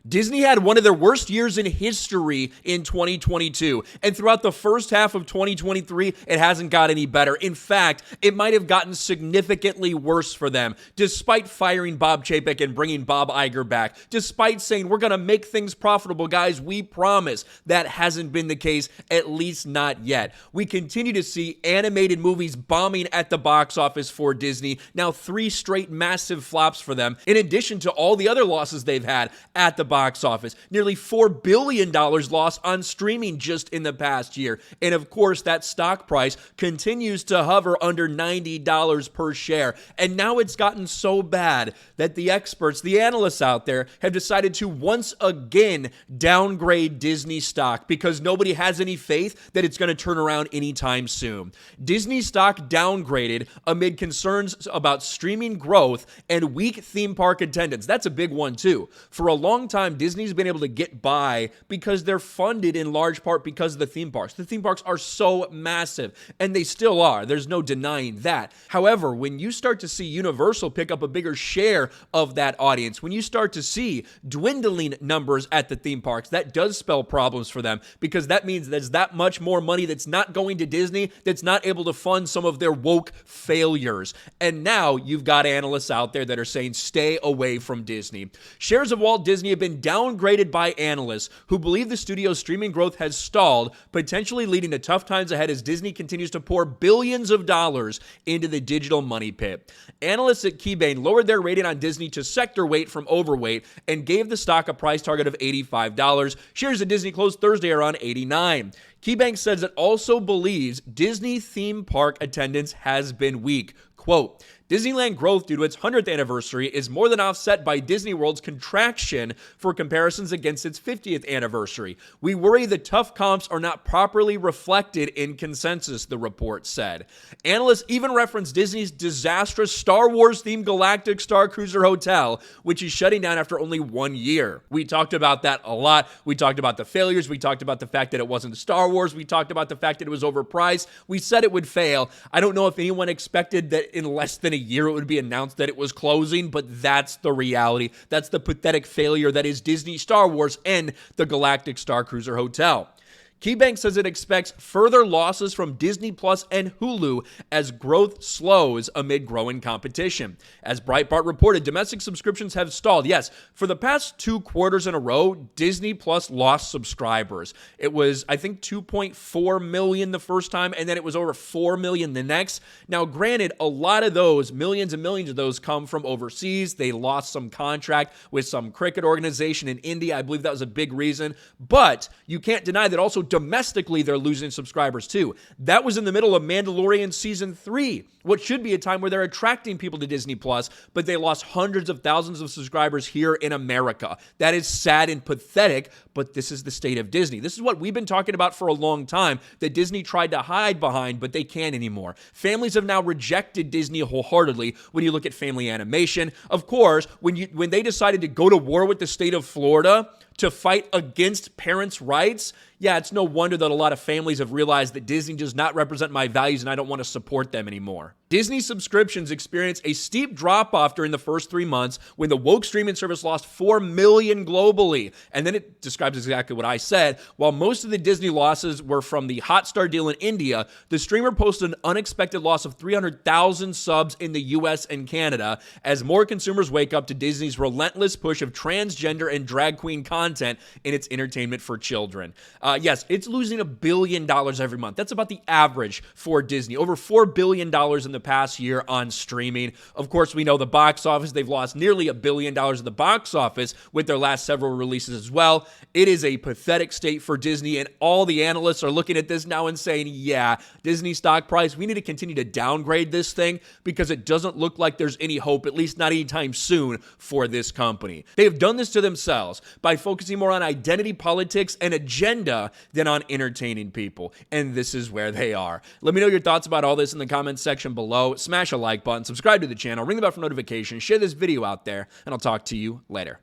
Disney had one of their worst years in history in 2022, and throughout the first half of 2023, it hasn't got any better. In fact, it might have gotten significantly worse for them, despite firing Bob Chapek and bringing Bob Iger back, despite saying, we're going to make things profitable, guys, we promise. That hasn't been the case, at least not yet. We continue to see animated movies bombing at the box office for Disney, now 3 straight massive flops for them, in addition to all the other losses they've had at the box office. Nearly $4 billion lost on streaming just in the past year. And of course, that stock price continues to hover under $90 per share. And now it's gotten so bad that the experts, the analysts out there, have decided to once again downgrade Disney stock because nobody has any faith that it's going to turn around anytime soon. Disney stock downgraded amid concerns about streaming growth and weak theme park attendance. That's a big one too. For a long time, Disney's been able to get by because they're funded in large part because of the theme parks. The theme parks are so massive, and they still are. There's no denying that. However, when you start to see Universal pick up a bigger share of that audience, when you start to see dwindling numbers at the theme parks, that does spell problems for them because that means there's that much more money that's not going to Disney, that's not able to fund some of their woke failures. And now you've got analysts out there that are saying stay away from Disney. Shares of Walt Disney have been downgraded by analysts who believe the studio's streaming growth has stalled, potentially leading to tough times ahead as Disney continues to pour billions of dollars into the digital money pit. Analysts at KeyBank lowered their rating on Disney to sector weight from overweight and gave the stock a price target of $85. Shares at Disney closed Thursday are on $89. KeyBank says it also believes Disney theme park attendance has been weak. Quote, Disneyland growth due to its 100th anniversary is more than offset by Disney World's contraction for comparisons against its 50th anniversary. We worry the tough comps are not properly reflected in consensus, the report said. Analysts even referenced Disney's disastrous Star Wars-themed Galactic Star Cruiser Hotel, which is shutting down after only 1 year. We talked about that a lot. We talked about the failures. We talked about the fact that it wasn't Star Wars. We talked about the fact that it was overpriced. We said it would fail. I don't know if anyone expected that in less than a year it would be announced that it was closing, but that's the reality. That's the pathetic failure that is Disney Star Wars and the Galactic Star Cruiser Hotel. KeyBank says it expects further losses from Disney Plus and Hulu as growth slows amid growing competition. As Breitbart reported, domestic subscriptions have stalled. Yes, for the past 2 quarters in a row, Disney Plus lost subscribers. It was, I think, 2.4 million the first time, and then it was over 4 million the next. Now, granted, a lot of those, millions and millions of those, come from overseas. They lost some contract with some cricket organization in India. I believe that was a big reason. But you can't deny that also domestically, they're losing subscribers too. That was in the middle of Mandalorian Season 3, what should be a time where they're attracting people to Disney Plus, but they lost hundreds of thousands of subscribers here in America. That is sad and pathetic, but this is the state of Disney. This is what we've been talking about for a long time, that Disney tried to hide behind, but they can't anymore. Families have now rejected Disney wholeheartedly when you look at family animation. Of course, when they decided to go to war with the state of Florida to fight against parents' rights, yeah, it's no wonder that a lot of families have realized that Disney does not represent my values and I don't want to support them anymore. Disney subscriptions experienced a steep drop-off during the first 3 months when the woke streaming service lost 4 million globally. And then it describes exactly what I said. While most of the Disney losses were from the Hotstar deal in India, the streamer posted an unexpected loss of 300,000 subs in the US and Canada as more consumers wake up to Disney's relentless push of transgender and drag queen content in its entertainment for children. Yes, it's losing $1 billion every month. That's about the average for Disney. Over $4 billion in the past year on streaming. Of course, we know the box office. They've lost nearly $1 billion at the box office with their last several releases as well. It is a pathetic state for Disney, and all the analysts are looking at this now and saying, yeah, Disney stock price, we need to continue to downgrade this thing because it doesn't look like there's any hope, at least not anytime soon, for this company. They have done this to themselves by focusing more on identity politics and agenda than on entertaining people. And this is where they are. Let me know your thoughts about all this in the comments section below. Smash a like button, subscribe to the channel, ring the bell for notifications, share this video out there, and I'll talk to you later.